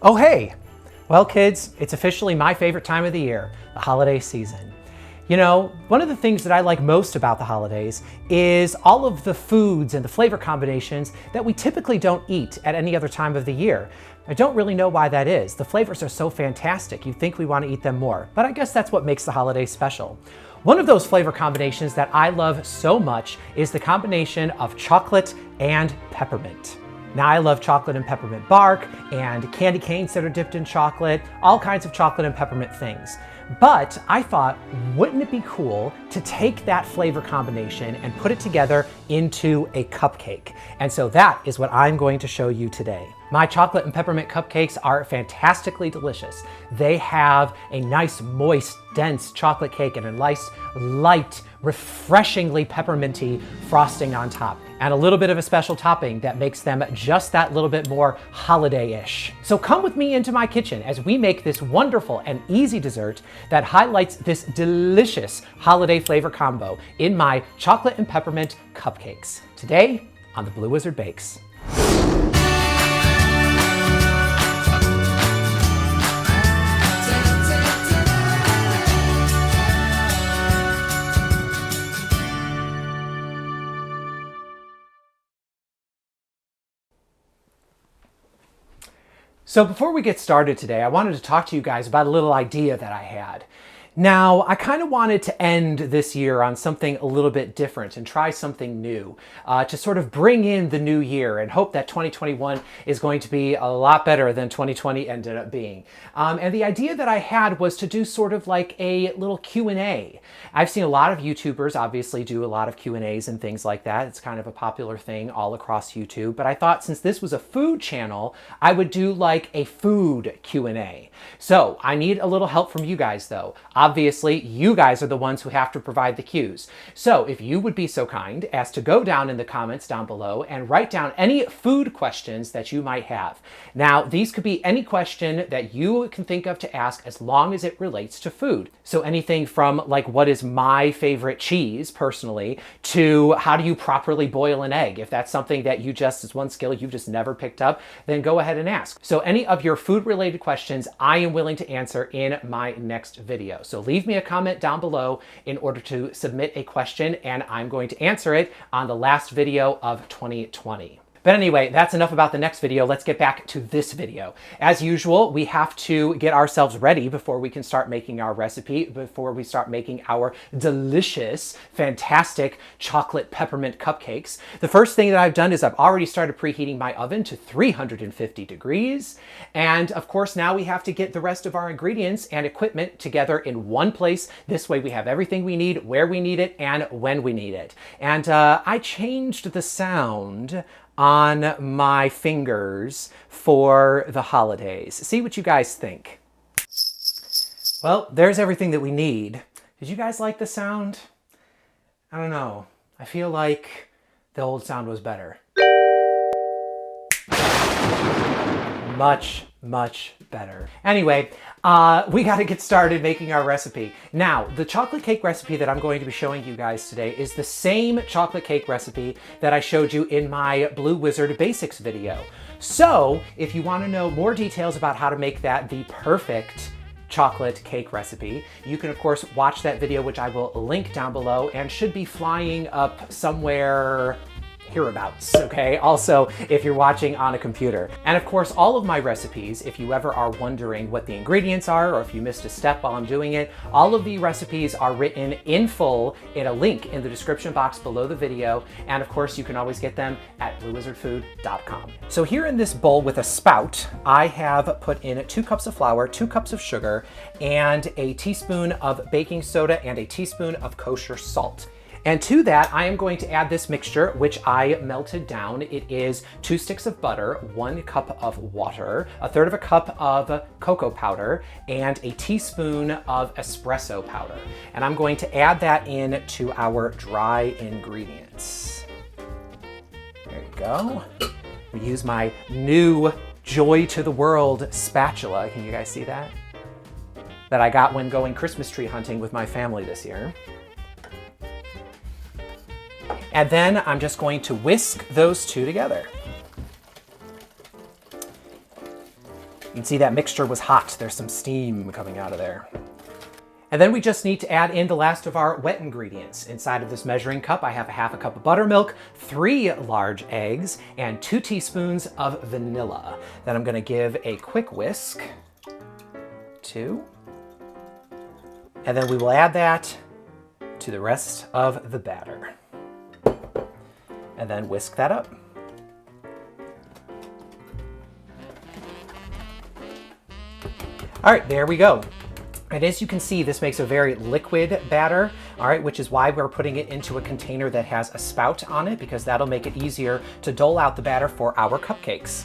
Oh hey! Well kids, it's officially my favorite time of the year, the holiday season. You know, one of the things that I like most about the holidays is all of the foods and the flavor combinations that we typically don't eat at any other time of the year. I don't really know why that is. The flavors are so fantastic, you'd think we want to eat them more, but I guess that's what makes the holidays special. One of those flavor combinations that I love so much is the combination of chocolate and peppermint. Now I love chocolate and peppermint bark and candy canes that are dipped in chocolate, all kinds of chocolate and peppermint things. But I thought, wouldn't it be cool to take that flavor combination and put it together into a cupcake? And so that is what I'm going to show you today. My chocolate and peppermint cupcakes are fantastically delicious. They have a nice, moist, dense chocolate cake and a nice, light, refreshingly pepperminty frosting on top, and a little bit of a special topping that makes them just that little bit more holiday-ish. So come with me into my kitchen as we make this wonderful and easy dessert that highlights this delicious holiday flavor combo in my chocolate and peppermint cupcakes. Today on the Blue Wizard Bakes. So before we get started today, I wanted to talk to you guys about a little idea that I had. Now, I kind of wanted to end this year on something a little bit different and try something new to sort of bring in the new year and hope that 2021 is going to be a lot better than 2020 ended up being. And the idea that I had was to do sort of like a little Q&A. I've seen a lot of YouTubers obviously do a lot of Q&As and things like that. It's kind of a popular thing all across YouTube. But I thought since this was a food channel, I would do like a food Q&A. So I need a little help from you guys though. Obviously, you guys are the ones who have to provide the cues. So if you would be so kind as to go down in the comments down below and write down any food questions that you might have. Now, these could be any question that you can think of to ask as long as it relates to food. So anything from like, what is my favorite cheese personally, to how do you properly boil an egg? If that's something that you just is one skill you've just never picked up, then go ahead and ask. So any of your food related questions, I am willing to answer in my next video. So leave me a comment down below in order to submit a question, and I'm going to answer it on the last video of 2020. But anyway, that's enough about the next video. Let's get back to this video. As usual, we have to get ourselves ready before we can start making our recipe, before we start making our delicious, fantastic chocolate peppermint cupcakes. The first thing that I've done is I've already started preheating my oven to 350 degrees. And of course, now we have to get the rest of our ingredients and equipment together in one place. This way we have everything we need, where we need it, and when we need it. And I changed the sound on my fingers for the holidays. See what you guys think. Well, there's everything that we need. Did you guys like the sound? I don't know. I feel like the old sound was better. Much, much better. Anyway, we got to get started making our recipe. Now, the chocolate cake recipe that I'm going to be showing you guys today is the same chocolate cake recipe that I showed you in my Blue Wizard Basics video. So, if you want to know more details about how to make that the perfect chocolate cake recipe, you can of course watch that video, which I will link down below and should be flying up somewhere hereabouts, okay? Also, if you're watching on a computer. And of course, all of my recipes, if you ever are wondering what the ingredients are, or if you missed a step while I'm doing it, all of the recipes are written in full in a link in the description box below the video. And of course, you can always get them at bluewizardfood.com. So here in this bowl with a spout, I have put in 2 cups of flour, 2 cups of sugar, and a teaspoon of baking soda and a teaspoon of kosher salt. And to that, I am going to add this mixture, which I melted down. It is 2 sticks of butter, 1 cup of water, 1/3 of a cup of cocoa powder, and a teaspoon of espresso powder. And I'm going to add that in to our dry ingredients. There you go. We use my new Joy to the World spatula. Can you guys see that? That I got when going Christmas tree hunting with my family this year. And then I'm just going to whisk those two together. You can see that mixture was hot. There's some steam coming out of there. And then we just need to add in the last of our wet ingredients. Inside of this measuring cup, I have 1/2 cup of buttermilk, 3 large eggs, and 2 teaspoons of vanilla. Then I'm gonna give a quick whisk. 2. And then we will add that to the rest of the batter. And then whisk that up. All right, there we go. And as you can see, this makes a very liquid batter, all right, which is why we're putting it into a container that has a spout on it, because that'll make it easier to dole out the batter for our cupcakes.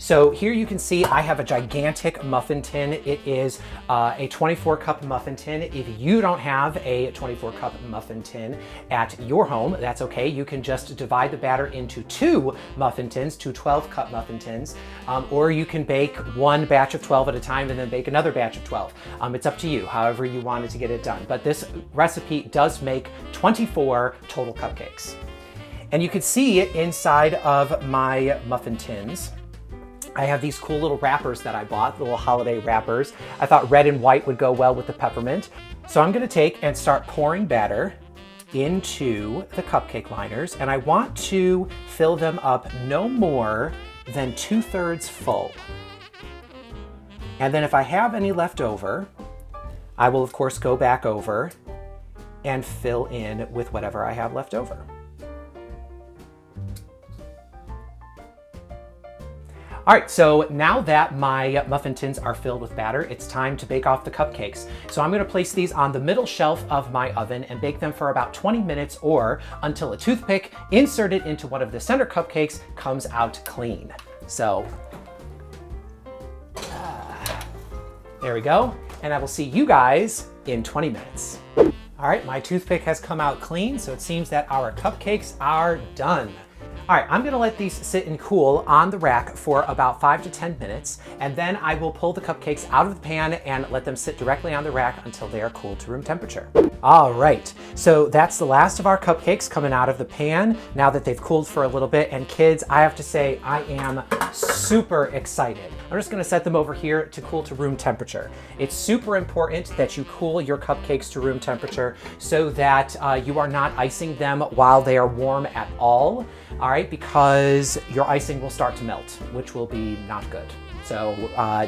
So here you can see I have a gigantic muffin tin. It is a 24-cup muffin tin. If you don't have a 24-cup muffin tin at your home, that's okay. You can just divide the batter into 2 muffin tins, 2 12-cup muffin tins, or you can bake 1 batch of 12 at a time and then bake another batch of 12. It's up to you, however you wanted to get it done. But this recipe does make 24 total cupcakes. And you can see inside of my muffin tins, I have these cool little wrappers that I bought, little holiday wrappers. I thought red and white would go well with the peppermint. So I'm gonna take and start pouring batter into the cupcake liners, and I want to fill them up no more than 2/3 full. And then if I have any left over, I will of course go back over and fill in with whatever I have left over. All right, so now that my muffin tins are filled with batter, it's time to bake off the cupcakes. So I'm gonna place these on the middle shelf of my oven and bake them for about 20 minutes or until a toothpick inserted into one of the center cupcakes comes out clean. So, there we go. And I will see you guys in 20 minutes. All right, my toothpick has come out clean, so it seems that our cupcakes are done. All right, I'm gonna let these sit and cool on the rack for about 5 to 10 minutes, and then I will pull the cupcakes out of the pan and let them sit directly on the rack until they are cooled to room temperature. All right, so that's the last of our cupcakes coming out of the pan now that they've cooled for a little bit. And kids, I have to say, I am super excited. I'm just gonna set them over here to cool to room temperature. It's super important that you cool your cupcakes to room temperature so that you are not icing them while they are warm at all. All right, because your icing will start to melt, which will be not good. So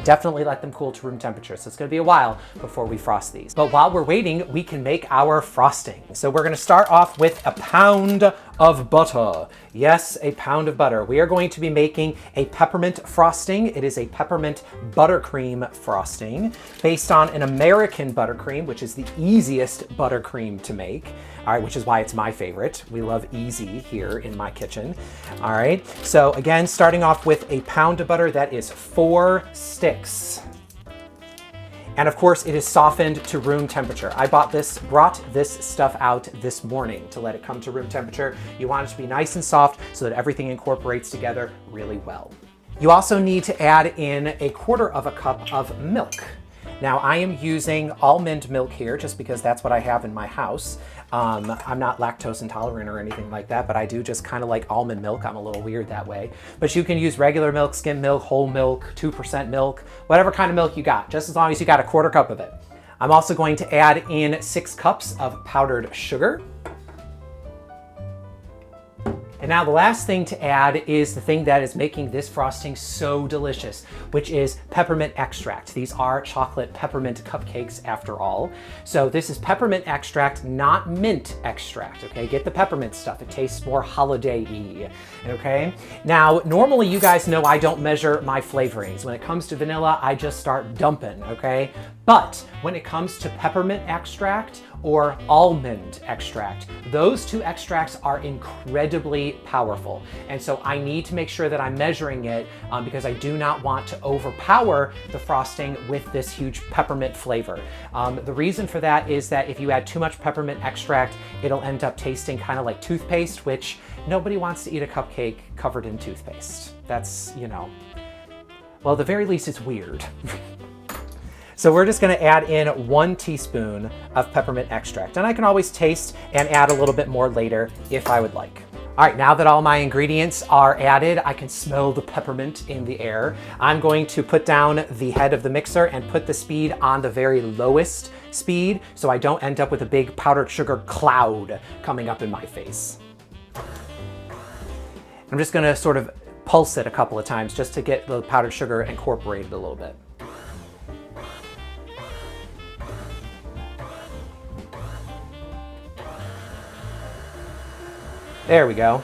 definitely let them cool to room temperature. So it's gonna be a while before we frost these. But while we're waiting, we can make our frosting. So we're gonna start off with a pound of butter. Yes, a pound of butter. We are going to be making a peppermint frosting. It is a peppermint buttercream frosting based on an American buttercream, which is the easiest buttercream to make. All right, which is why it's my favorite. We love easy here in my kitchen. All right, so again, starting off with a pound of butter, that is 4 sticks. And of course, it is softened to room temperature. I brought this stuff out this morning to let it come to room temperature. You want it to be nice and soft so that everything incorporates together really well. You also need to add in 1/4 cup of milk. Now I am using almond milk here just because that's what I have in my house. I'm not lactose intolerant or anything like that, but I do just kind of like almond milk. I'm a little weird that way. But you can use regular milk, skim milk, whole milk, 2% milk, whatever kind of milk you got, just as long as you got 1/4 cup of it. I'm also going to add in 6 cups of powdered sugar. And now the last thing to add is the thing that is making this frosting so delicious, which is peppermint extract. These are chocolate peppermint cupcakes after all. So this is peppermint extract, not mint extract, okay? Get the peppermint stuff. It tastes more holiday-y, okay? Now, normally you guys know I don't measure my flavorings. When it comes to vanilla, I just start dumping, okay? But when it comes to peppermint extract or almond extract, those 2 extracts are incredibly powerful. And so I need to make sure that I'm measuring it because I do not want to overpower the frosting with this huge peppermint flavor. The reason for that is that if you add too much peppermint extract, it'll end up tasting kind of like toothpaste, which nobody wants to eat a cupcake covered in toothpaste. That's, you know, well, at the very least, it's weird. So we're just gonna add in 1 teaspoon of peppermint extract. And I can always taste and add a little bit more later if I would like. All right, now that all my ingredients are added, I can smell the peppermint in the air. I'm going to put down the head of the mixer and put the speed on the very lowest speed so I don't end up with a big powdered sugar cloud coming up in my face. I'm just gonna sort of pulse it a couple of times just to get the powdered sugar incorporated a little bit. There we go.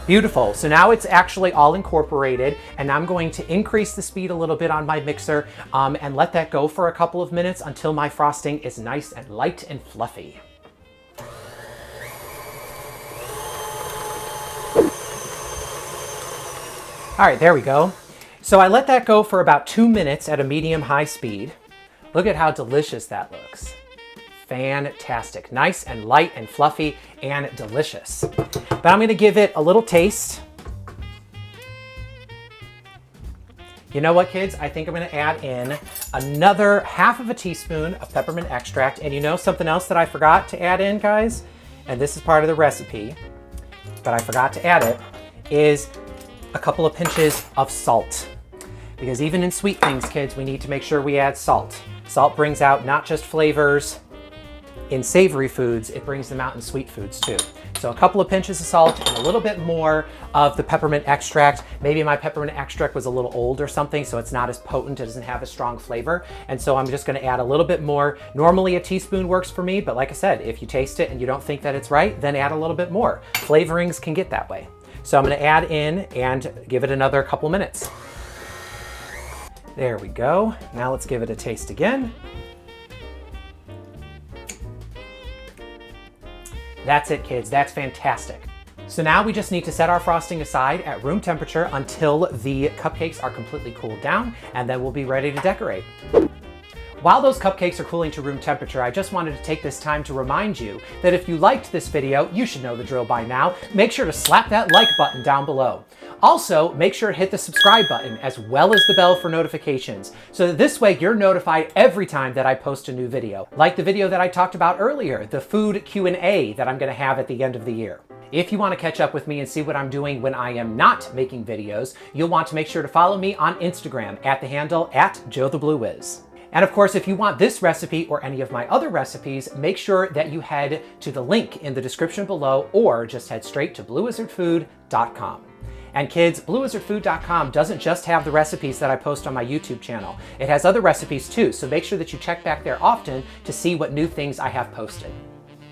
Beautiful. So now it's actually all incorporated, and I'm going to increase the speed a little bit on my mixer and let that go for a couple of minutes until my frosting is nice and light and fluffy. All right, there we go. So I let that go for about 2 minutes at a medium-high speed. Look at how delicious that looks. Fantastic. Nice and light and fluffy and delicious. But I'm going to give it a little taste. You know what, kids? I think I'm going to add in another half of a teaspoon of peppermint extract. And you know something else that I forgot to add in, guys? And this is part of the recipe, but I forgot to add it, is a couple of pinches of salt. Because even in sweet things, kids, we need to make sure we add salt. Salt brings out not just flavors in savory foods, it brings them out in sweet foods too. So a couple of pinches of salt and a little bit more of the peppermint extract. Maybe my peppermint extract was a little old or something, so it's not as potent, it doesn't have a strong flavor. And so I'm just gonna add a little bit more. Normally a teaspoon works for me, but like I said, if you taste it and you don't think that it's right, then add a little bit more. Flavorings can get that way. So I'm gonna add in and give it another couple minutes. There we go. Now let's give it a taste again. That's it, kids. That's fantastic. So now we just need to set our frosting aside at room temperature until the cupcakes are completely cooled down, and then we'll be ready to decorate. While those cupcakes are cooling to room temperature, I just wanted to take this time to remind you that if you liked this video, you should know the drill by now. Make sure to slap that like button down below. Also, make sure to hit the subscribe button as well as the bell for notifications, so that this way you're notified every time that I post a new video. Like the video that I talked about earlier, the food Q&A that I'm gonna have at the end of the year. If you want to catch up with me and see what I'm doing when I am not making videos, you'll want to make sure to follow me on Instagram at the handle @JoeTheBlueWhiz. And of course, if you want this recipe or any of my other recipes, make sure that you head to the link in the description below or just head straight to bluewizardfood.com. And kids, bluewizardfood.com doesn't just have the recipes that I post on my YouTube channel. It has other recipes too, so make sure that you check back there often to see what new things I have posted.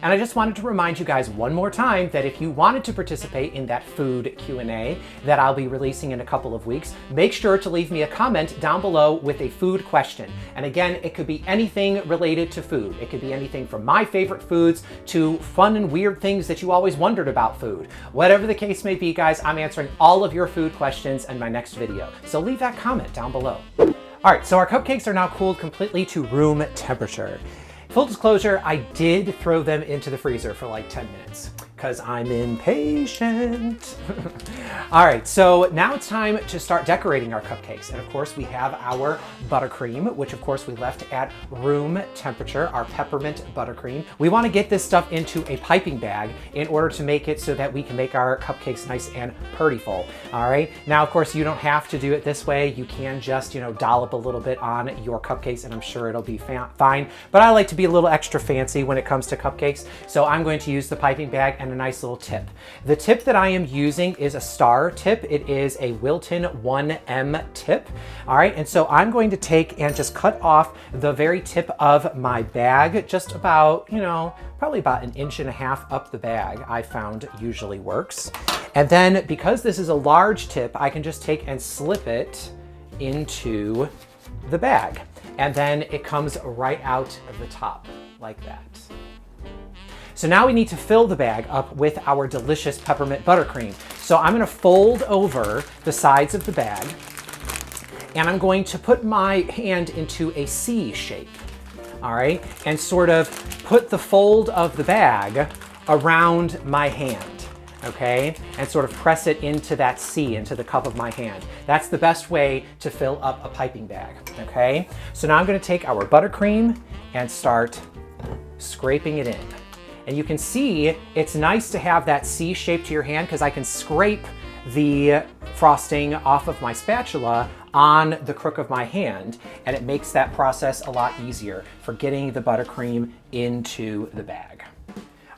And I just wanted to remind you guys one more time that if you wanted to participate in that food Q&A that I'll be releasing in a couple of weeks, make sure to leave me a comment down below with a food question. And again, it could be anything related to food. It could be anything from my favorite foods to fun and weird things that you always wondered about food. Whatever the case may be, guys, I'm answering all of your food questions in my next video. So leave that comment down below. All right, so our cupcakes are now cooled completely to room temperature. Full disclosure, I did throw them into the freezer for like 10 minutes because I'm impatient. All right, so now it's time to start decorating our cupcakes. And of course we have our buttercream, which of course we left at room temperature, our peppermint buttercream. We want to get this stuff into a piping bag in order to make it so that we can make our cupcakes nice and purtyful. All right, now of course you don't have to do it this way. You can just, dollop a little bit on your cupcakes and I'm sure it'll be fine. But I like to be a little extra fancy when it comes to cupcakes. So I'm going to use the piping bag and a nice little tip. The tip that I am using is a star tip. It is a Wilton 1M tip. All right, and so I'm going to take and just cut off the very tip of my bag, just about, probably about 1.5 inches up the bag, I found usually works. And then because this is a large tip, I can just take and slip it into the bag. And then it comes right out of the top like that. So now we need to fill the bag up with our delicious peppermint buttercream. So I'm gonna fold over the sides of the bag and I'm going to put my hand into a C shape, all right? And sort of put the fold of the bag around my hand, okay? And sort of press it into that C, into the cup of my hand. That's the best way to fill up a piping bag, okay? So now I'm gonna take our buttercream and start scraping it in. And you can see it's nice to have that C shape to your hand because I can scrape the frosting off of my spatula on the crook of my hand, and it makes that process a lot easier for getting the buttercream into the bag.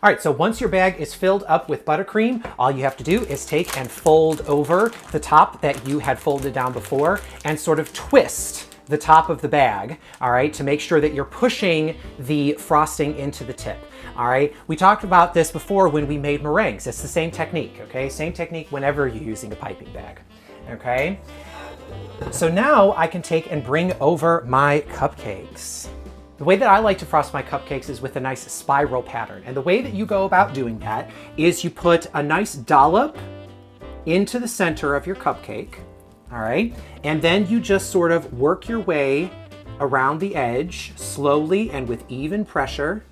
All right, so once your bag is filled up with buttercream, all you have to do is take and fold over the top that you had folded down before and sort of twist the top of the bag, all right, to make sure that you're pushing the frosting into the tip. All right, we talked about this before when we made meringues. It's the same technique, okay? Same technique whenever you're using a piping bag, okay? So now I can take and bring over my cupcakes. The way that I like to frost my cupcakes is with a nice spiral pattern. And the way that you go about doing that is you put a nice dollop into the center of your cupcake, all right? And then you just sort of work your way around the edge slowly and with even pressure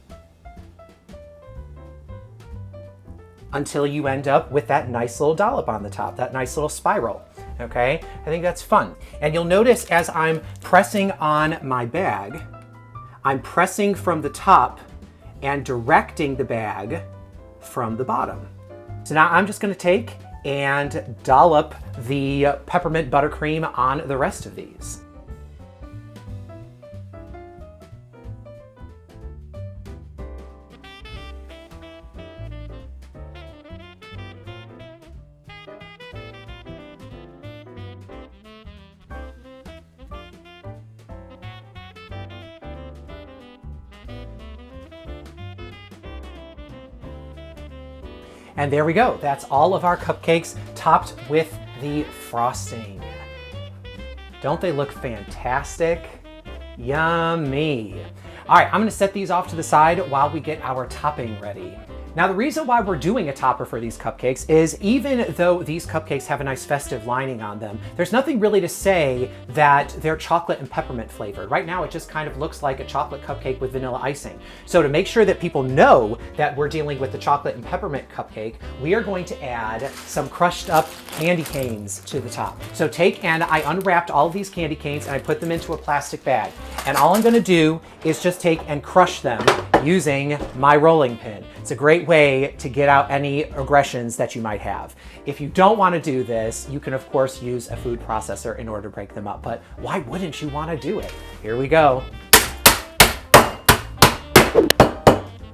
until you end up with that nice little dollop on the top, that nice little spiral, okay? I think that's fun. And you'll notice as I'm pressing on my bag, I'm pressing from the top and directing the bag from the bottom. So now I'm just gonna take and dollop the peppermint buttercream on the rest of these. And there we go. That's all of our cupcakes topped with the frosting. Don't they look fantastic? Yummy. All right, I'm gonna set these off to the side while we get our topping ready. Now, the reason why we're doing a topper for these cupcakes is even though these cupcakes have a nice festive lining on them, there's nothing really to say that they're chocolate and peppermint flavored. Right now, it just kind of looks like a chocolate cupcake with vanilla icing. So to make sure that people know that we're dealing with the chocolate and peppermint cupcake, we are going to add some crushed up candy canes to the top. So I unwrapped all of these candy canes and I put them into a plastic bag. And all I'm gonna do is just take and crush them using my rolling pin. It's a great way to get out any aggressions that you might have. If you don't want to do this, you can of course use a food processor in order to break them up, but why wouldn't you want to do it? Here we go.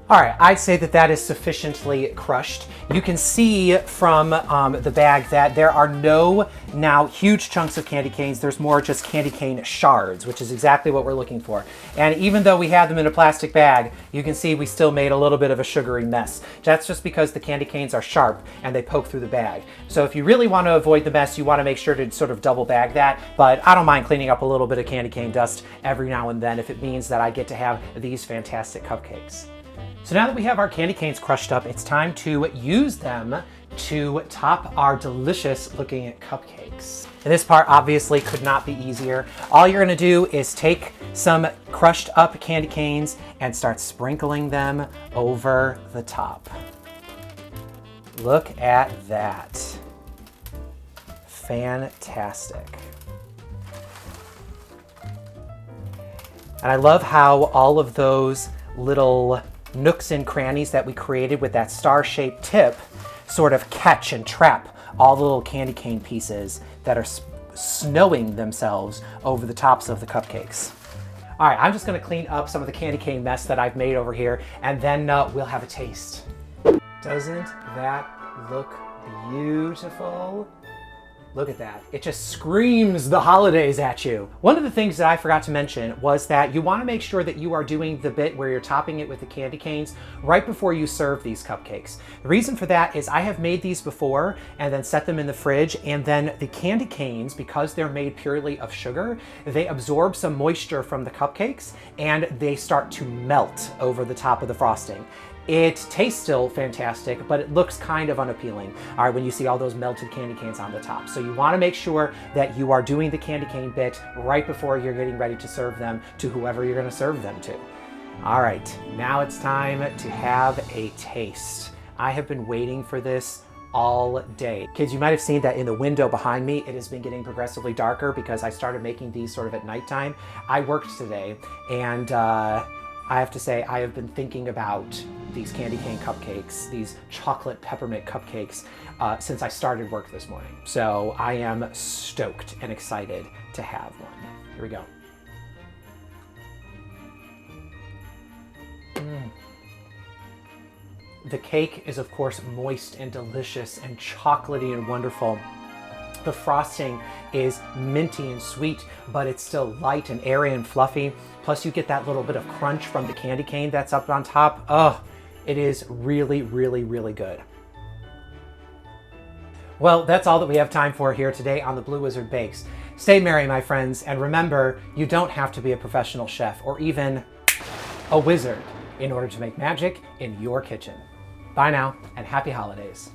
All right, I'd say that that is sufficiently crushed. You can see from the bag that there are no now huge chunks of candy canes. There's more just candy cane shards, which is exactly what we're looking for. And even though we had them in a plastic bag, you can see we still made a little bit of a sugary mess. That's just because the candy canes are sharp and they poke through the bag. So if you really want to avoid the mess, you want to make sure to sort of double bag that. But I don't mind cleaning up a little bit of candy cane dust every now and then if it means that I get to have these fantastic cupcakes. So now that we have our candy canes crushed up, it's time to use them to top our delicious looking cupcakes. And this part obviously could not be easier. All you're gonna do is take some crushed up candy canes and start sprinkling them over the top. Look at that. Fantastic. And I love how all of those little nooks and crannies that we created with that star-shaped tip sort of catch and trap all the little candy cane pieces that are snowing themselves over the tops of the cupcakes. All right, I'm just gonna clean up some of the candy cane mess that I've made over here, and then we'll have a taste. Doesn't that look beautiful? Look at that. It just screams the holidays at you. One of the things that I forgot to mention was that you want to make sure that you are doing the bit where you're topping it with the candy canes right before you serve these cupcakes. The reason for that is I have made these before and then set them in the fridge, and then the candy canes, because they're made purely of sugar, they absorb some moisture from the cupcakes and they start to melt over the top of the frosting. It tastes still fantastic, but it looks kind of unappealing, all right, when you see all those melted candy canes on the top. So you want to make sure that you are doing the candy cane bit right before you're getting ready to serve them to whoever you're going to serve them to. All right, now it's time to have a taste. I have been waiting for this all day. Kids, you might have seen that in the window behind me, it has been getting progressively darker because I started making these sort of at nighttime. I worked today and I have to say I have been thinking about these candy cane cupcakes, these chocolate peppermint cupcakes, since I started work this morning. So I am stoked and excited to have one. Here we go. The cake is of course moist and delicious and chocolatey and wonderful. The frosting is minty and sweet, but it's still light and airy and fluffy. Plus you get that little bit of crunch from the candy cane that's up on top. Oh, it is really, really, really good. Well, that's all that we have time for here today on the Blue Wizard Bakes. Stay merry, my friends, and remember, you don't have to be a professional chef or even a wizard in order to make magic in your kitchen. Bye now, and happy holidays.